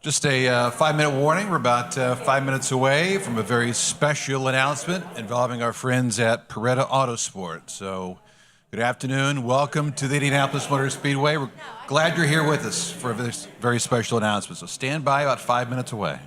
Just a 5-minute warning. We're about 5 minutes away from a very special announcement involving our friends at Paretta Autosport. So, good afternoon. Welcome to the Indianapolis Motor Speedway. We're glad you're here with us for this very special announcement. So stand by, about 5 minutes away.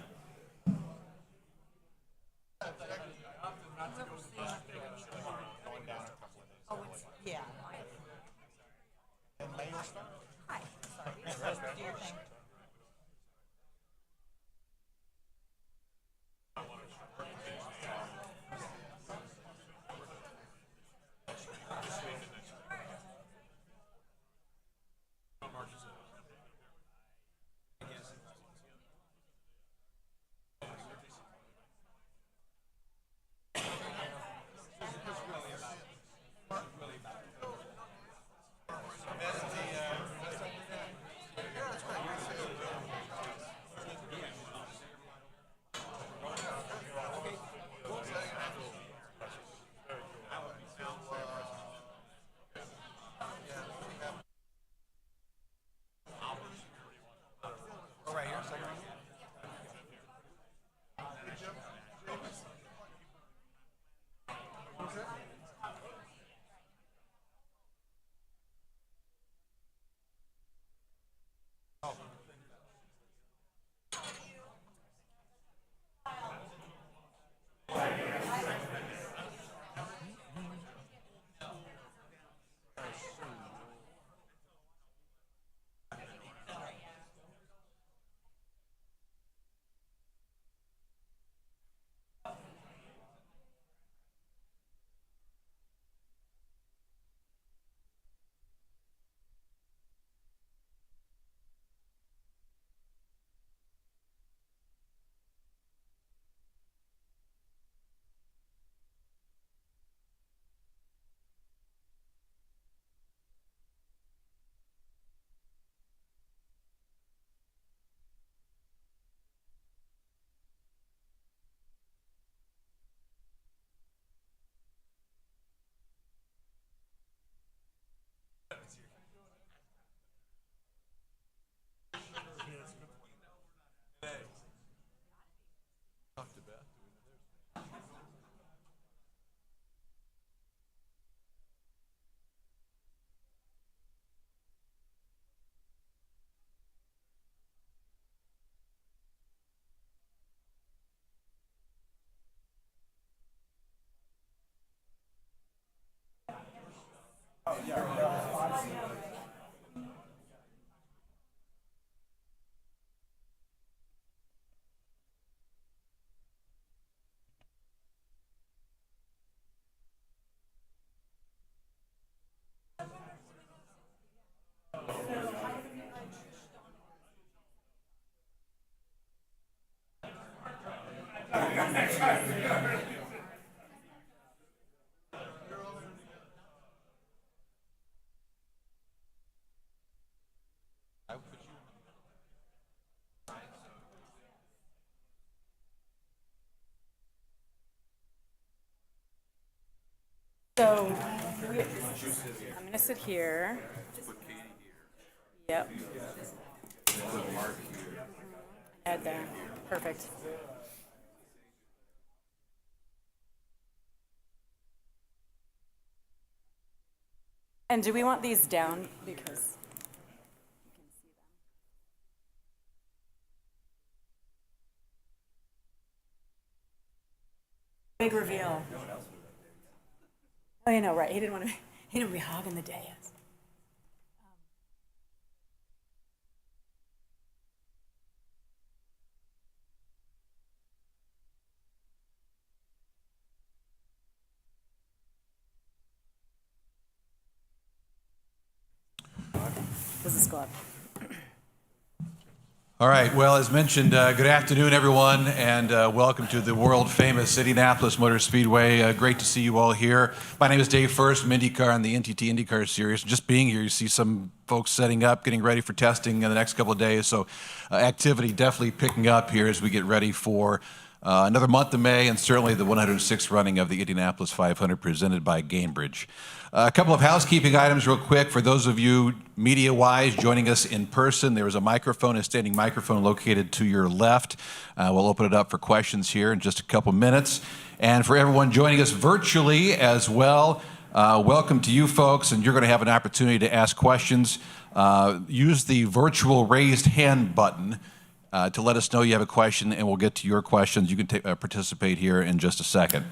So, I'm going to sit here. Yep. Add there. Perfect. And do we want these down because you can see them? Big reveal. Oh, you know, right? He didn't want to be hogging the dais. Does this go up? All right, well, as mentioned, good afternoon, everyone, and welcome to the world-famous Indianapolis Motor Speedway. Great to see you all here. My name is Dave First from IndyCar on the NTT IndyCar Series. Just being here, you see some folks setting up, getting ready for testing in the next couple of days, so activity definitely picking up here as we get ready for Another month of May, and certainly the 106th running of the Indianapolis 500 presented by Gainbridge. A couple of housekeeping items real quick. For those of you media-wise joining us in person, there is a standing microphone located to your left. We'll open it up for questions here in just a couple minutes. And for everyone joining us virtually as well, welcome to you folks, and you're going to have an opportunity to ask questions. Use the virtual raised hand button to let us know you have a question, and we'll get to your questions. You can participate here in just a second.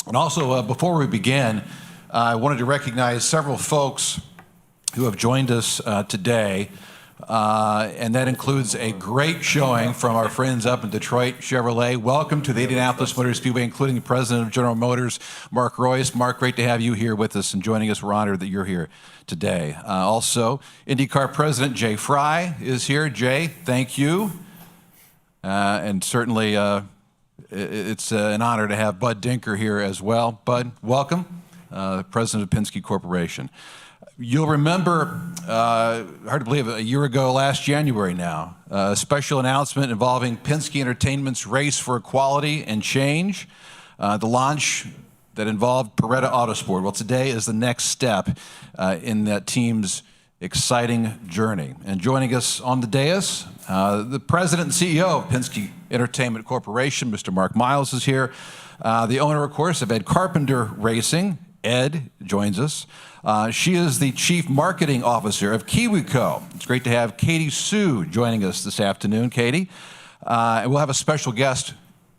And also, before we begin, I wanted to recognize several folks who have joined us today, and that includes a great showing from our friends up in Detroit Chevrolet. Welcome to the Indianapolis Motor Speedway, including the president of General Motors, Mark Royce. Mark, great to have you here with us and joining us. We're honored that you're here today. Also, IndyCar President Jay Fry is here. Jay, thank you. And certainly it's an honor to have Bud Dinker here as well. Bud, welcome. President of Penske Corporation. You'll remember, hard to believe, a year ago, last January now, a special announcement involving Penske Entertainment's Race for Equality and Change, the launch that involved Paretta Autosport. Well, today is the next step in that team's exciting journey. And joining us on the dais, the president and CEO of Penske Entertainment Corporation, Mr. Mark Miles, is here. The owner, of course, of Carpenter Racing, Ed, joins us. She is the Chief Marketing Officer of Kiwico. It's great to have Katie Sue joining us this afternoon. Katie, and we'll have a special guest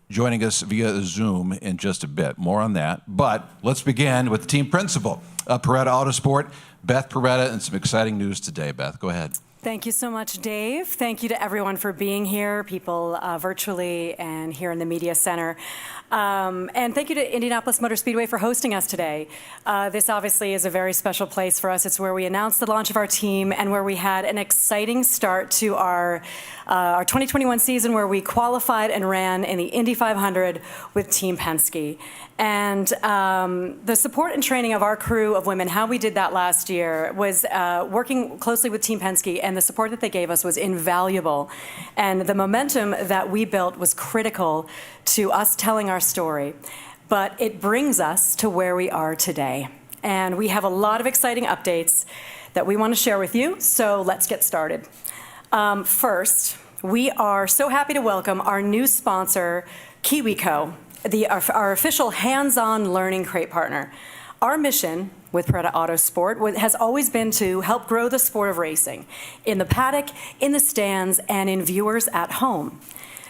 joining us via Zoom in just a bit. More on that. But let's begin with the team principal of Paretta Autosport, Beth Paretta, and some exciting news today. Beth, go ahead. Thank you so much, Dave. Thank you to everyone for being here, people virtually and here in the media center. And thank you to Indianapolis Motor Speedway for hosting us today. This obviously is a very special place for us. It's where we announced the launch of our team and where we had an exciting start to our 2021 season, where we qualified and ran in the Indy 500 with Team Penske. And the support and training of our crew of women, how we did that last year, was working closely with Team Penske, and the support that they gave us was invaluable. And the momentum that we built was critical to us telling our story. But it brings us to where we are today. And we have a lot of exciting updates that we want to share with you, so let's get started. First, we are so happy to welcome our new sponsor, Kiwico, our official hands-on learning crate partner. Our mission with Paretta Autosport has always been to help grow the sport of racing in the paddock, in the stands, and in viewers at home.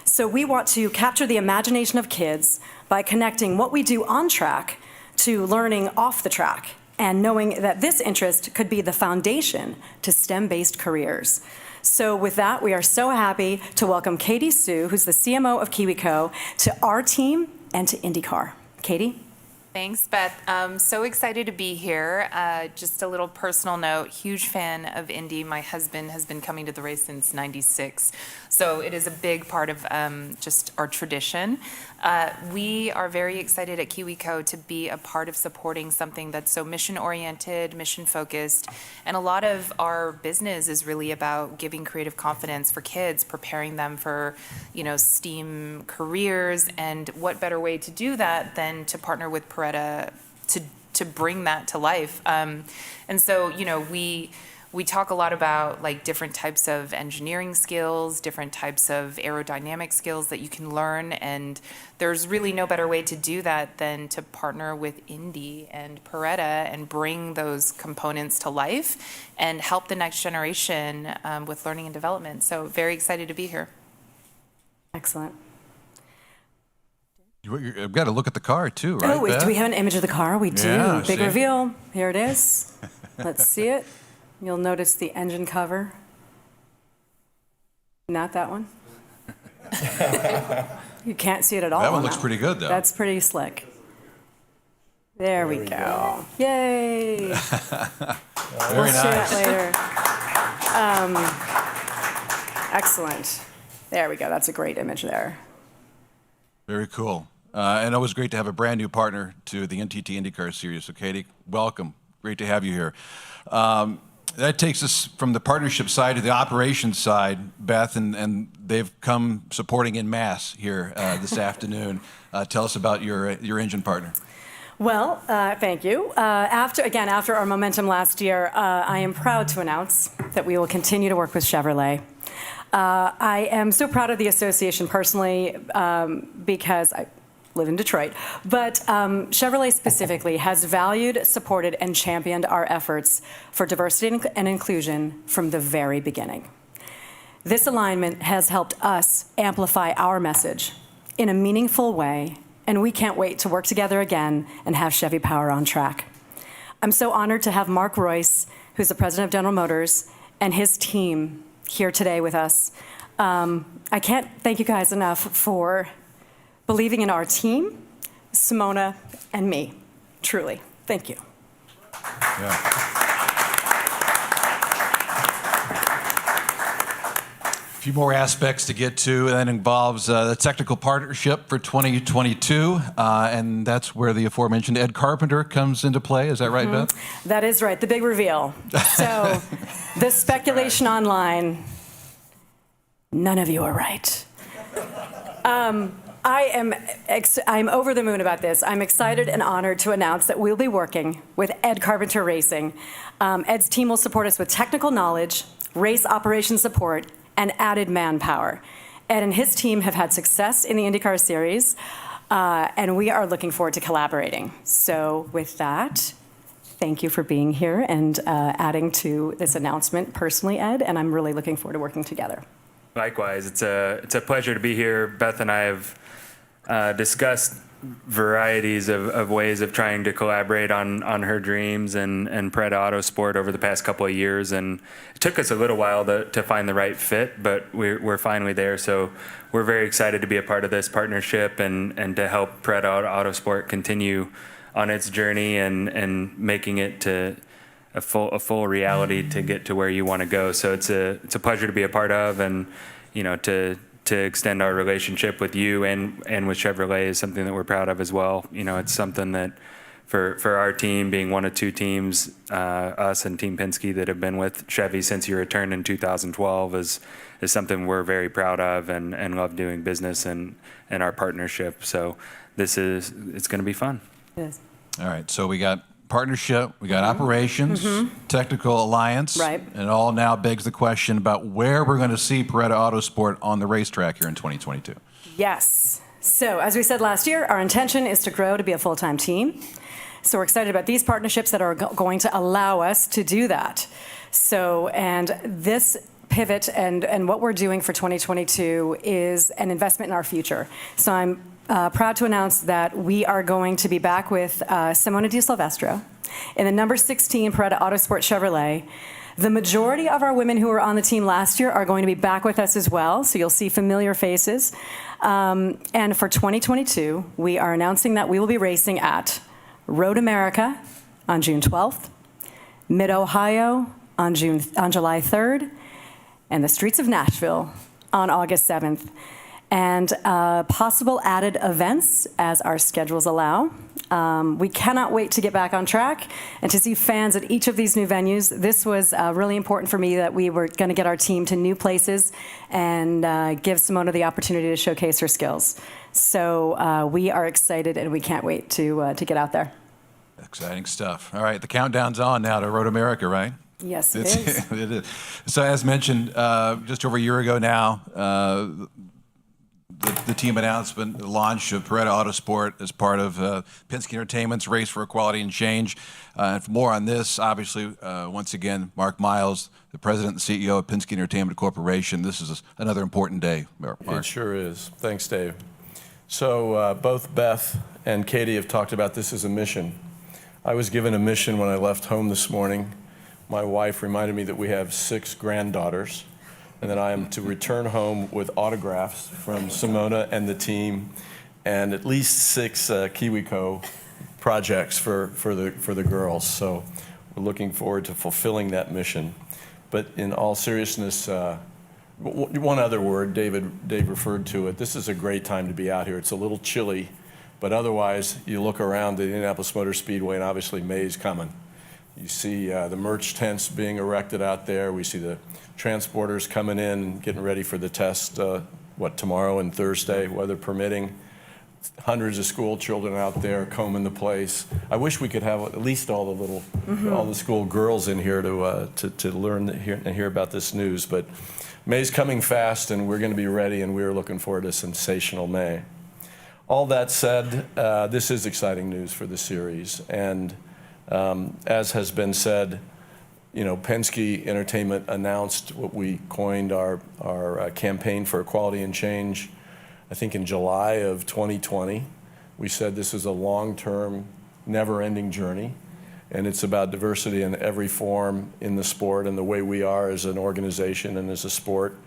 So we want to capture the imagination of kids by connecting what we do on track to learning off the track, and knowing that this interest could be the foundation to STEM-based careers. So with that, we are so happy to welcome Katie Sue, who's the CMO of Kiwico, to our team and to IndyCar. Katie? Thanks, Beth. I'm so excited to be here. Just a little personal note, huge fan of Indy. My husband has been coming to the race since '96, so it is a big part of just our tradition. We are very excited at Kiwico to be a part of supporting something that's so mission-oriented, mission-focused, and a lot of our business is really about giving creative confidence for kids, preparing them for, STEAM careers, and what better way to do that than to partner with Paretta to bring that to life. And so, we talk a lot about different types of engineering skills, different types of aerodynamic skills that you can learn, and there's really no better way to do that than to partner with Indy and Paretta and bring those components to life and help the next generation with learning and development. So very excited to be here. Excellent. You've got to look at the car too, right? Oh, do we have an image of the car? We do. Yeah, Big see? reveal. Here it is. Let's see it. You'll notice the engine cover. Not that one. You can't see it at all. That one looks pretty good, though. That's pretty slick. There we go. Yay. Very We'll nice. share that later. Excellent. There we go. That's a great image there. Very cool. And always great to have a brand new partner to the NTT IndyCar Series. So, Katie, welcome. Great to have you here. That takes us from the partnership side to the operations side, Beth, and they've come supporting en masse here this afternoon. Tell us about your engine partner. Well, thank you. After our momentum last year, I am proud to announce that we will continue to work with Chevrolet. I am so proud of the association personally because I live in Detroit, but Chevrolet specifically has valued, supported, and championed our efforts for diversity and inclusion from the very beginning. This alignment has helped us amplify our message in a meaningful way, and we can't wait to work together again and have Chevy Power on track. I'm so honored to have Mark Royce, who's the president of General Motors, and his team here today with us. I can't thank you guys enough for believing in our team, Simona, and me. Truly, thank you. Yeah. A few more aspects to get to, and that involves the technical partnership for 2022, and that's where the aforementioned Ed Carpenter comes into play. Is that right, Beth? That is right, the big reveal. So, the speculation online, none of you are right. I'm over the moon about this. I'm excited and honored to announce that we'll be working with Ed Carpenter Racing. Ed's team will support us with technical knowledge, race operation support, and added manpower. Ed and his team have had success in the IndyCar series, and we are looking forward to collaborating. So with that, thank you for being here and adding to this announcement personally, Ed, and I'm really looking forward to working together. Likewise, it's a pleasure to be here. Beth and I have discussed varieties of ways of trying to collaborate on her dreams and Paretta Autosport over the past couple of years, and it took us a little while to find the right fit, but we're finally there. So we're very excited to be a part of this partnership and to help Paretta Autosport continue on its journey and making it to a full reality to get to where you want to go. So it's a pleasure to be a part of, and to extend our relationship with you and with Chevrolet is something that we're proud of as well. It's something that for our team, being one of two teams, us and Team Penske that have been with Chevy since your return in 2012 is something we're very proud of and love doing business and our partnership. So it's going to be fun. It is. All right, so we got partnership, we got operations, technical alliance, Right. and it all now begs the question about where we're going to see Paretta Autosport on the racetrack here in 2022. Yes. So, as we said last year, our intention is to grow to be a full-time team. So we're excited about these partnerships that are going to allow us to do that. So, and this pivot and what we're doing for 2022 is an investment in our future. So I'm proud to announce that we are going to be back with Simona de Silvestro in the number 16 Paretta Autosport Chevrolet. The majority of our women who were on the team last year are going to be back with us as well, so you'll see familiar faces. And for 2022, we are announcing that we will be racing at Road America on June 12th, Mid-Ohio on July 3rd, and the streets of Nashville on August 7th. And possible added events as our schedules allow. We cannot wait to get back on track and to see fans at each of these new venues. This was really important for me that we were going to get our team to new places and give Simona the opportunity to showcase her skills. So we are excited and we can't wait to get out there. Exciting stuff. All right, the countdown's on now to Road America, right? Yes, it is. It is. So as mentioned, just over a year ago now, the team announcement, the launch of Paretta Autosport as part of Penske Entertainment's Race for Equality and Change. And for more on this, obviously, once again, Mark Miles, the president and CEO of Penske Entertainment Corporation. This is another important day, Mark. It sure is. Thanks, Dave. So both Beth and Katie have talked about this as a mission. I was given a mission when I left home this morning. My wife reminded me that we have 6 granddaughters, and that I am to return home with autographs from Simona and the team, and at least 6 Kiwico projects for the girls. So we're looking forward to fulfilling that mission. But in all seriousness, one other word, Dave referred to it. This is a great time to be out here. It's a little chilly, but otherwise, you look around the Indianapolis Motor Speedway, and obviously May's coming. You see the merch tents being erected out there. We see the transporters coming in, getting ready for the test, tomorrow and Thursday, weather permitting. Hundreds of school children out there combing the place. I wish we could have at least all the school girls in here to learn and hear about this news. But May's coming fast, and we're going to be ready, and we're looking forward to sensational May. All that said, this is exciting news for the series, and as has been said, Penske Entertainment announced what we coined our campaign for equality and change, I think in July of 2020. We said this is a long-term, never-ending journey, and it's about diversity in every form in the sport and the way we are as an organization and as a sport.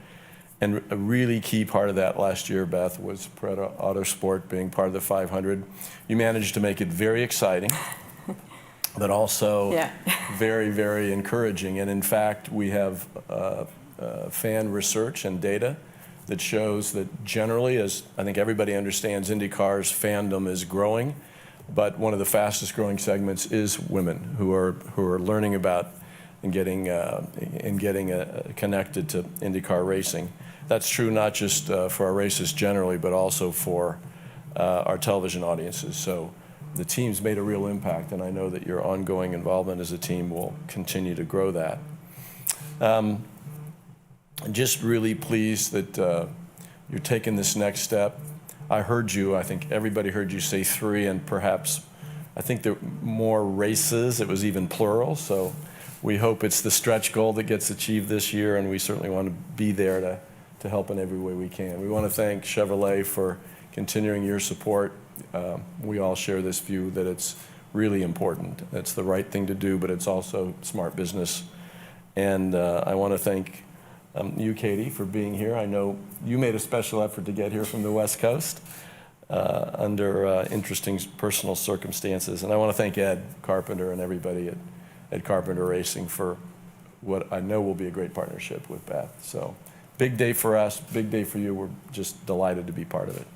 And a really key part of that last year, Beth, was Paretta Autosport being part of the 500. You managed to make it very exciting, but also very, very encouraging. And in fact, we have fan research and data that shows that generally, as I think everybody understands, IndyCar's fandom is growing, but one of the fastest growing segments is women who are learning about and getting connected to IndyCar racing. That's true not just for our races generally, but also for our television audiences. So the team's made a real impact, and I know that your ongoing involvement as a team will continue to grow that. I'm just really pleased that you're taking this next step. I think everybody heard you say 3, and perhaps, I think there were more races, it was even plural, so we hope it's the stretch goal that gets achieved this year, and we certainly want to be there to help in every way we can. We want to thank Chevrolet for continuing your support. We all share this view that it's really important. It's the right thing to do, but it's also smart business. And I want to thank you, Katie, for being here. I know you made a special effort to get here from the West Coast under interesting personal circumstances. And I want to thank Ed Carpenter and everybody at Carpenter Racing for what I know will be a great partnership with Beth. So big day for us, big day for you. We're just delighted to be part of it.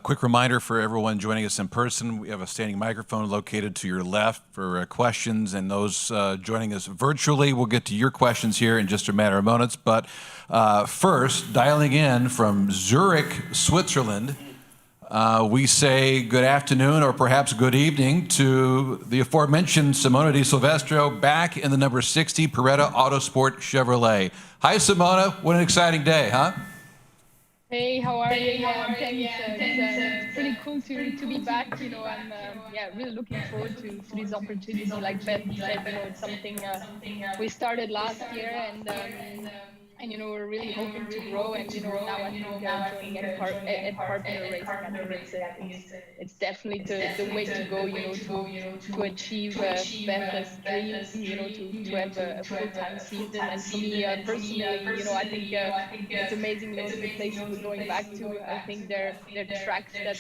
Quick reminder for everyone joining us in person, we have a standing microphone located to your left for questions, and those joining us virtually, we'll get to your questions here in just a matter of moments. But first, dialing in from Zurich, Switzerland, we say good afternoon or perhaps good evening to the aforementioned Simona de Silvestro back in the number 60 Paretta Autosport Chevrolet. Hi, Simona. What an exciting day, huh? Hey, how are you? Yeah, thanks. It's pretty cool to be back. I'm really looking forward to this opportunity. Like Beth said, it's something we started last year, and we're really hoping to grow. And now I think joining at Carpenter Racing, I think it's definitely the way to go. To achieve Beth's dream. To have a full-time season. And for me personally, I think it's amazing. The places we're going back to. I think they're tracks that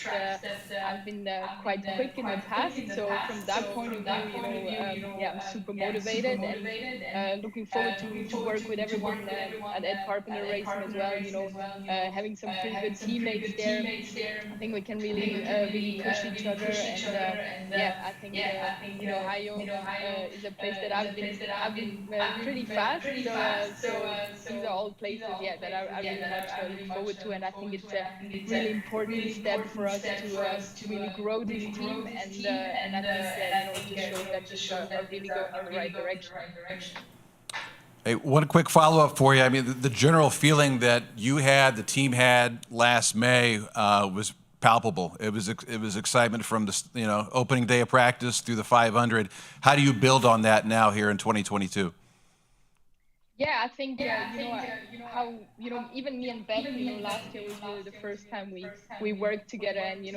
have been quite quick in the past. So from that point of view, I'm super motivated and looking forward to work with everyone at Carpenter Racing as well. Having some pretty good teammates there. I think we can really push each other. And I think Ohio is a place that I've been pretty fast. So these are all places that I really much look forward to, and I think it's a really important step for us to really grow this team, and I think it just shows that we are really going in the right direction. Hey, one quick follow-up for you. I mean, the general feeling that the team had last May was palpable. It was excitement from the opening day of practice through the 500. How do you build on that now here in 2022? Yeah, I think how even me and Beth, last year was really the first time we worked together, and we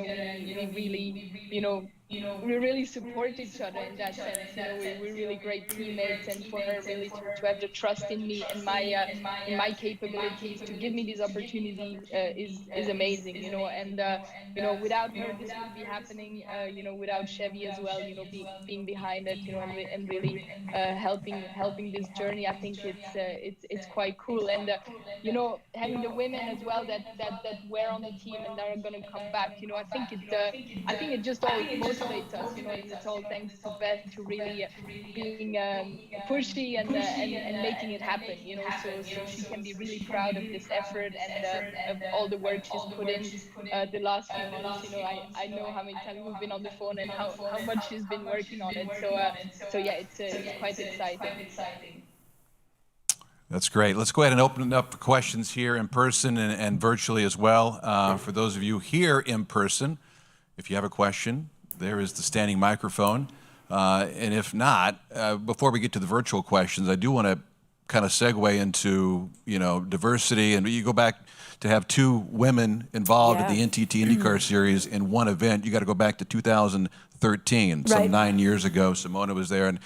really support each other in that sense. We're really great teammates, and for her really to have the trust in me and my capabilities to give me this opportunity is amazing. And without her this wouldn't be happening. Without Chevy as well, being behind it, and really helping this journey. I think it's quite cool, and having the women as well that were on the team and that are going to come back. I think it just all motivates isolate us. It's all thanks to Beth to really being pushy and making it happen. So she can be really proud of this effort and of all the work she's put in the last few months. I know how many times we've been on the phone and how much she's been working on it. So yeah, it's quite exciting. That's great. Let's go ahead and open it up for questions here in person and virtually as well. For those of you here in person, if you have a question, there is the standing microphone. And if not, before we get to the virtual questions, I do want to kind of segue into, diversity. And you go back to have two women involved in the NTT IndyCar series in one event. You got to go back to 2013, some 9 years ago. Simona was there, and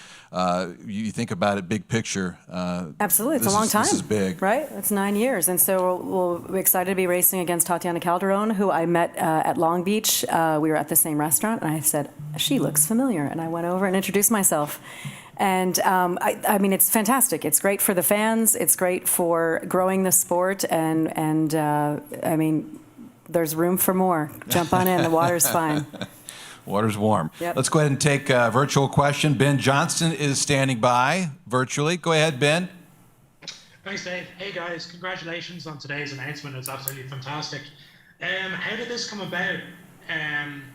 you think about it, big picture. Absolutely, it's a long time. This is big, right? It's 9 years, and so we're excited to be racing against Tatiana Calderon, who I met at Long Beach. We were at the same restaurant, and I said, "She looks familiar," and I went over and introduced myself. And I mean, it's fantastic. It's great for the fans. It's great for growing the sport. And I mean, there's room for more. Jump on in. The water's fine. Water's warm. Yep. Let's go ahead and take a virtual question. Ben Johnston is standing by virtually. Go ahead, Ben. Thanks, Dave. Hey, guys. Congratulations on today's announcement. It's absolutely fantastic. How did this come about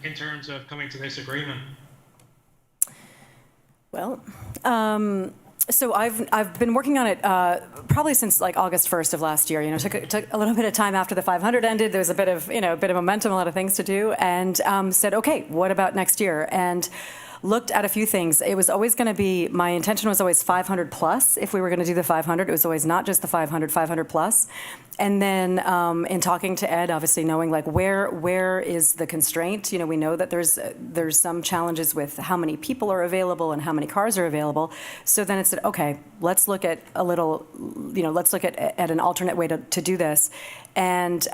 in terms of coming to this agreement? Well, so I've been working on it probably since like August 1st of last year. Took a little bit of time after the 500 ended. There was a bit of momentum, a lot of things to do, and said, okay, what about next year? And looked at a few things. It was always going to be, my intention was always 500 plus. If we were going to do the 500, it was always not just the 500 plus. And then in talking to Ed, obviously knowing like where is the constraint? We know that there's some challenges with how many people are available and how many cars are available. So then it said, okay, let's look at an alternate way to do this. And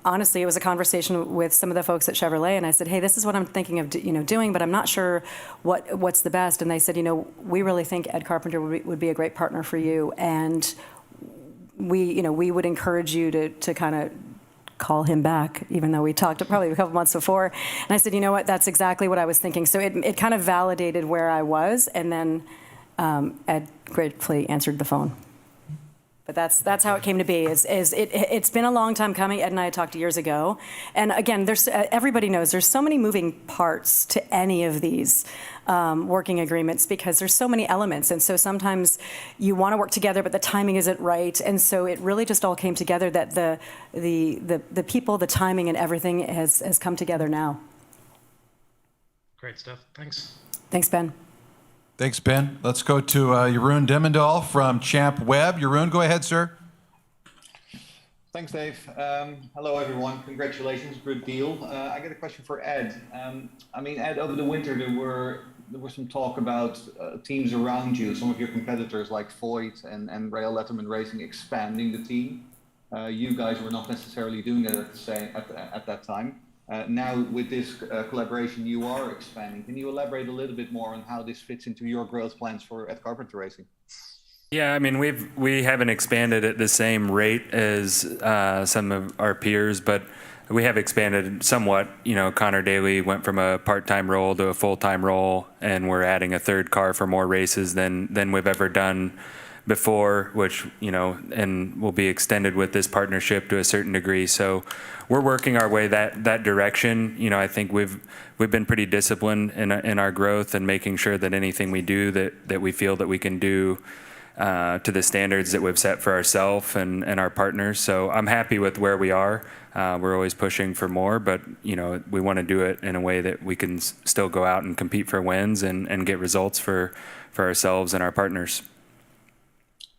honestly, it was a conversation with some of the folks at Chevrolet, and I said, hey, this is what I'm thinking of doing, but I'm not sure what's the best. And they said, we really think Ed Carpenter would be a great partner for you, and we would encourage you to kind of call him back, even though we talked probably a couple months before. And I said, you know what, that's exactly what I was thinking. So it kind of validated where I was, and then Ed gratefully answered the phone. But that's how it came to be. It's been a long time coming. Ed and I had talked years ago, and again, everybody knows there's so many moving parts to any of these working agreements because there's so many elements, and so sometimes you want to work together, but the timing isn't right, and so it really just all came together that the people, the timing, and everything has come together now. Great stuff. Thanks. Thanks, Ben. Thanks, Ben. Let's go to Jeroen Demmendahl from Champ Web. Jeroen, go ahead, sir. Thanks, Dave. Hello, everyone. Congratulations. Good deal. I got a question for Ed. Ed, over the winter, there were some talk about teams around you, some of your competitors like Voigt and Rail Letterman Racing expanding the team. You guys were not necessarily doing that at that time. Now with this collaboration, you are expanding. Can you elaborate a little bit more on how this fits into your growth plans at Carpenter Racing? Yeah, I mean, we haven't expanded at the same rate as some of our peers, but we have expanded somewhat. Connor Daly went from a part-time role to a full-time role, and we're adding a third car for more races than we've ever done before, which, and will be extended with this partnership to a certain degree. So we're working our way that direction. I think we've been pretty disciplined in our growth and making sure that anything we do that we feel that we can do to the standards that we've set for ourselves and our partners. So I'm happy with where we are. We're always pushing for more, but we want to do it in a way that we can still go out and compete for wins and get results for ourselves and our partners.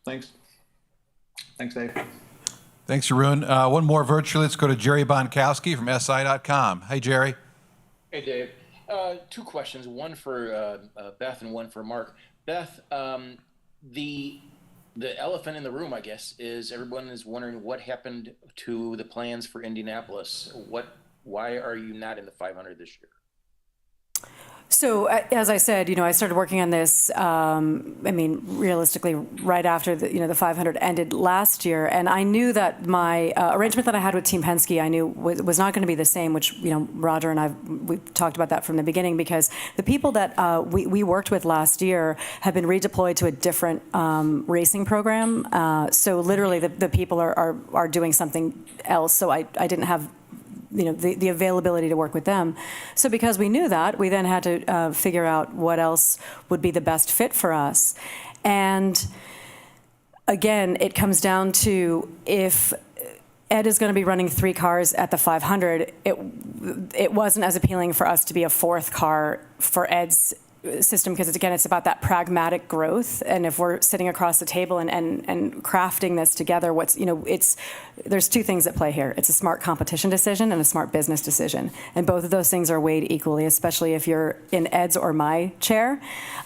Thanks. Thanks, Dave. Thanks, Jeroen. One more virtually. Let's go to Jerry Bonkowski from SI.com. Hey, Jerry. Hey, Dave. Two questions, one for Beth and one for Mark. Beth, the elephant in the room, I guess, is everyone is wondering what happened to the plans for Indianapolis. Why are you not in the 500 this year? So as I said, I started working on this, realistically, right after the 500 ended last year. And I knew that my arrangement that I had with Team Penske, I knew was not going to be the same, which, Roger and we talked about that from the beginning, because the people that we worked with last year have been redeployed to a different racing program. So literally the people are doing something else. So I didn't have the availability to work with them. So because we knew that, we then had to figure out what else would be the best fit for us. And again, it comes down to, if Ed is going to be running 3 cars at the 500, it wasn't as appealing for us to be a 4th car for Ed's system, because it's about that pragmatic growth. And if we're sitting across the table and crafting this together, there's 2 things at play here. It's a smart competition decision and a smart business decision. And both of those things are weighed equally, especially if you're in Ed's or my chair.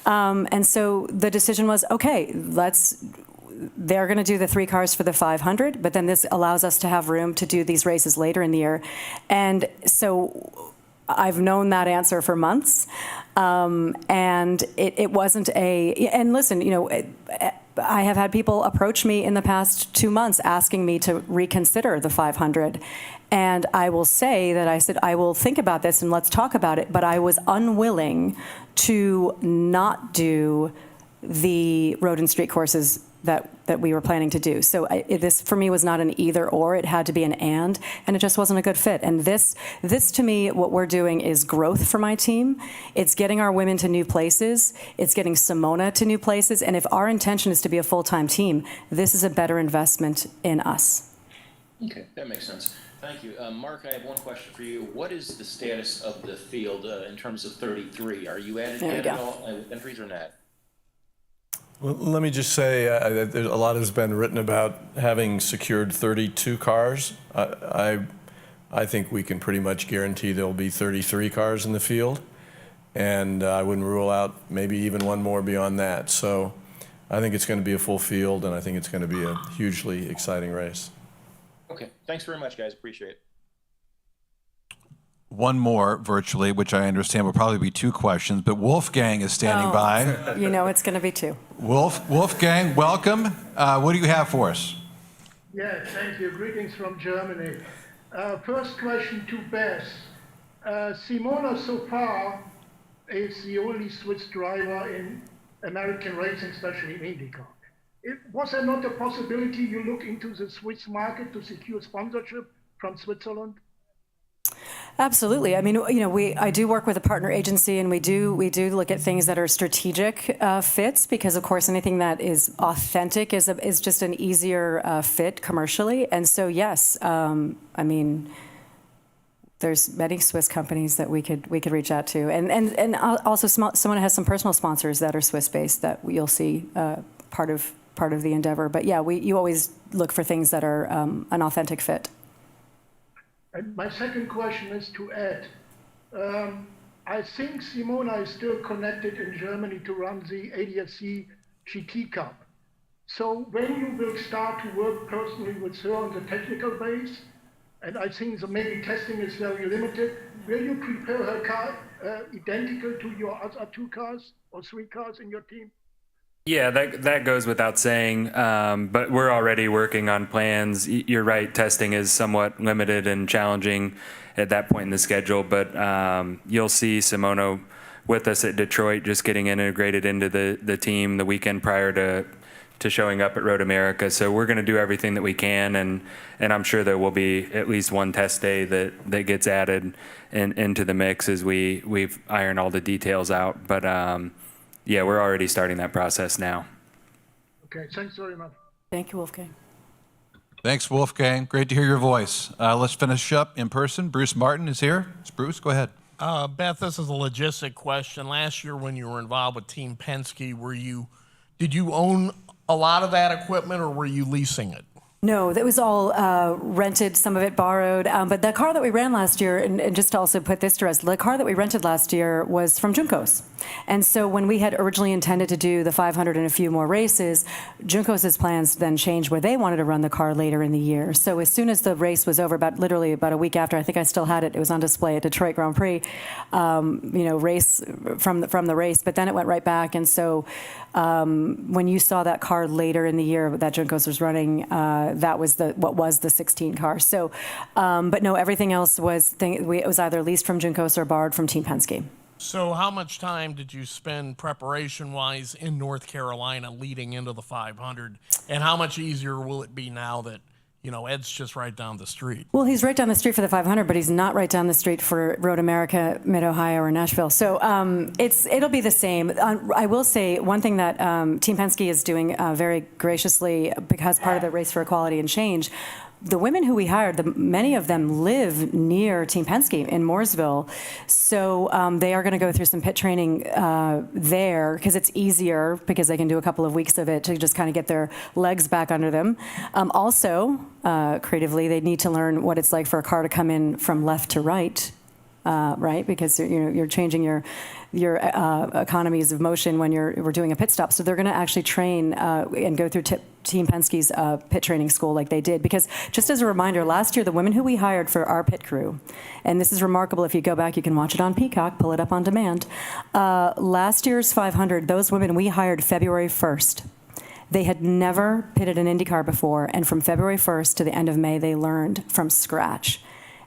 And so the decision was, okay, they're going to do the 3 cars for the 500, but then this allows us to have room to do these races later in the year. And so I've known that answer for months, and it wasn't and listen, I have had people approach me in the past 2 months asking me to reconsider the 500. And I will say that I said, I will think about this and let's talk about it, but I was unwilling to not do the road and street courses that we were planning to do. So this for me was not an either or, it had to be an and it just wasn't a good fit. And this to me, what we're doing is growth for my team. It's getting our women to new places. It's getting Simona to new places. And if our intention is to be a full-time team, this is a better investment in us. Okay, that makes sense. Thank you. Mark, I have one question for you. What is the status of the field in terms of 33? Are you adding all entries or not? Well, let me just say, a lot has been written about having secured 32 cars. I think we can pretty much guarantee there'll be 33 cars in the field, and I wouldn't rule out maybe even one more beyond that. So I think it's going to be a full field, and I think it's going to be a hugely exciting race. Okay, thanks very much, guys. Appreciate it. One more virtually, which I understand will probably be 2 questions, but Wolfgang is standing by. It's going to be 2. Wolfgang, welcome. What do you have for us? Yeah, thank you. Greetings from Germany. First question to Beth. Simona so far is the only Swiss driver in American racing, especially in IndyCar. Was there not a possibility you look into the Swiss market to secure sponsorship from Switzerland? Absolutely. I do work with a partner agency, and we do look at things that are strategic fits, because of course anything that is authentic is just an easier fit commercially. And so yes, there's many Swiss companies that we could reach out to, and also someone has some personal sponsors that are Swiss based that you'll see part of the endeavor. But yeah, you always look for things that are an authentic fit. And my second question is to Ed. I think Simona is still connected in Germany to run the ADAC GT Cup. So when you will start to work personally with her on the technical base, and I think the maybe testing is very limited, will you prepare her car identical to your other 2 cars or 3 cars in your team? Yeah, that goes without saying, but we're already working on plans. You're right, testing is somewhat limited and challenging at that point in the schedule, but you'll see Simona with us at Detroit, just getting integrated into the team the weekend prior to showing up at Road America. So we're going to do everything that we can, and I'm sure there will be at least one test day that gets added into the mix as we've ironed all the details out. But yeah, we're already starting that process now. Okay, thanks very much. Thank you, Wolfgang. Thanks, Wolfgang. Great to hear your voice. Let's finish up in person. Bruce Martin is here. Bruce, go ahead. Beth, this is a logistic question. Last year when you were involved with Team Penske, did you own a lot of that equipment, or were you leasing it? No, that was all rented, some of it borrowed. But the car that we ran last year, and just to also put this to rest, the car that we rented last year was from Juncos. And so when we had originally intended to do the 500 and a few more races, Juncos' plans then changed where they wanted to run the car later in the year. So as soon as the race was over, literally about a week after, I think I still had it, it was on display at Detroit Grand Prix, race from the race, but then it went right back. And so when you saw that car later in the year that Juncos was running, that was what was the 16 car. So, but no, everything else was it was either leased from Juncos or borrowed from Team Penske. So how much time did you spend preparation-wise in North Carolina leading into the 500? And how much easier will it be now that, Ed's just right down the street? Well, he's right down the street for the 500, but he's not right down the street for Road America, Mid-Ohio, or Nashville. So it'll be the same. I will say one thing that Team Penske is doing very graciously, because part of the Race for Equality and Change, the women who we hired, many of them live near Team Penske in Mooresville. So they are going to go through some pit training there, because it's easier, because they can do a couple of weeks of it to just kind of get their legs back under them. Also, creatively, they need to learn what it's like for a car to come in from left to right. Right, because you're changing your economies of motion when we're doing a pit stop. So they're going to actually train and go through Team Penske's pit training school like they did. Because just as a reminder, last year the women who we hired for our pit crew, and this is remarkable, if you go back you can watch it on Peacock, pull it up on demand. Last year's 500, those women we hired February 1st. They had never pitted an IndyCar before, and from February 1st to the end of May they learned from scratch.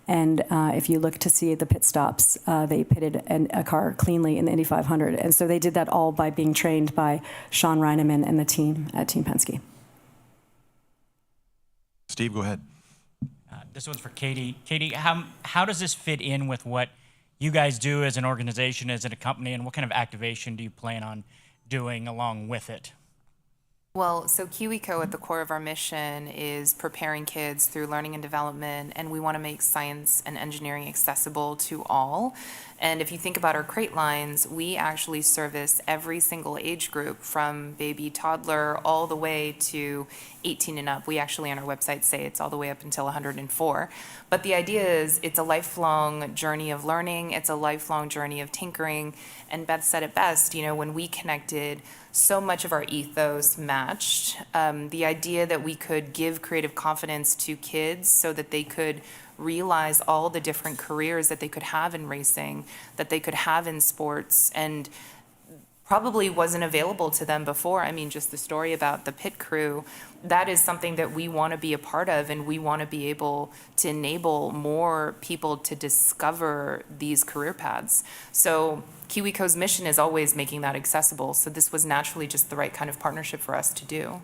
And if you look to see the pit stops, they pitted a car cleanly in the Indy 500. And so they did that all by being trained by Sean Reineman and the team at Team Penske. Steve, go ahead. This one's for Katie. Katie, how does this fit in with what you guys do as an organization, as a company, and what kind of activation do you plan on doing along with it? Well, so Kiwico at the core of our mission is preparing kids through learning and development, and we want to make science and engineering accessible to all. And if you think about our crate lines, we actually service every single age group from baby toddler all the way to 18 and up. We actually on our website say it's all the way up until 104. But the idea is it's a lifelong journey of learning. It's a lifelong journey of tinkering. And Beth said it best, when we connected, so much of our ethos matched. The idea that we could give creative confidence to kids so that they could realize all the different careers that they could have in racing, that they could have in sports, and probably wasn't available to them before. I mean, just the story about the pit crew, that is something that we want to be a part of, and we want to be able to enable more people to discover these career paths. So Kiwico's mission is always making that accessible. So this was naturally just the right kind of partnership for us to do.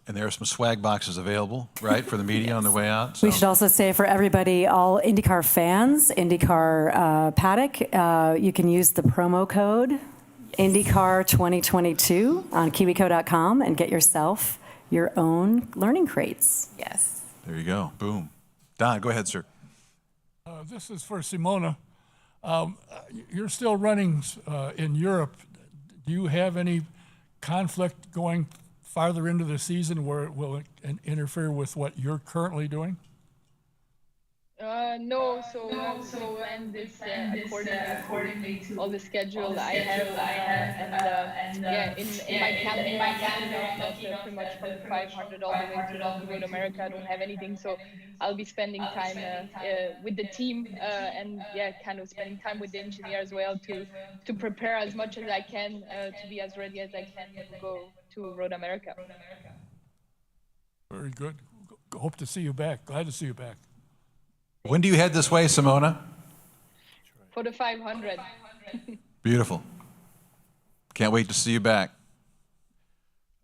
And there are some swag boxes available, right, for the media on the way out. So. We should also say for everybody, all IndyCar fans, IndyCar paddock, you can use the promo code IndyCar 2022 on Kiwico.com and get yourself your own learning crates. Yes. There you go. Boom. Don, go ahead, sir. This is for Simona. You're still running in Europe. Do you have any conflict going farther into the season where it will interfere with what you're currently doing? No, so and this accordingly to all the schedule I have, in my calendar, pretty much from the 500 all the way to Road America, I don't have anything, so I'll be spending time with the team and kind of spending time with the engineer as well to prepare as much as I can to be as ready as I can to go to Road America. Very good. Hope to see you back. Glad to see you back. When do you head this way, Simona? For the 500. Beautiful. Can't wait to see you back.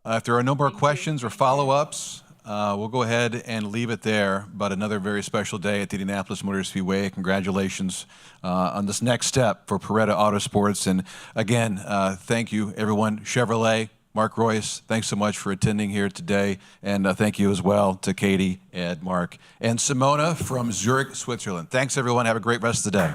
If there are no more questions or follow-ups, we'll go ahead and leave it there. But another very special day at the Indianapolis Motor Speedway. Congratulations on this next step for Paretta Autosports. And again, thank you, everyone. Chevrolet, Mark Royce, thanks so much for attending here today. And thank you as well to Katie, Ed, Mark, and Simona from Zurich, Switzerland. Thanks, everyone. Have a great rest of the day.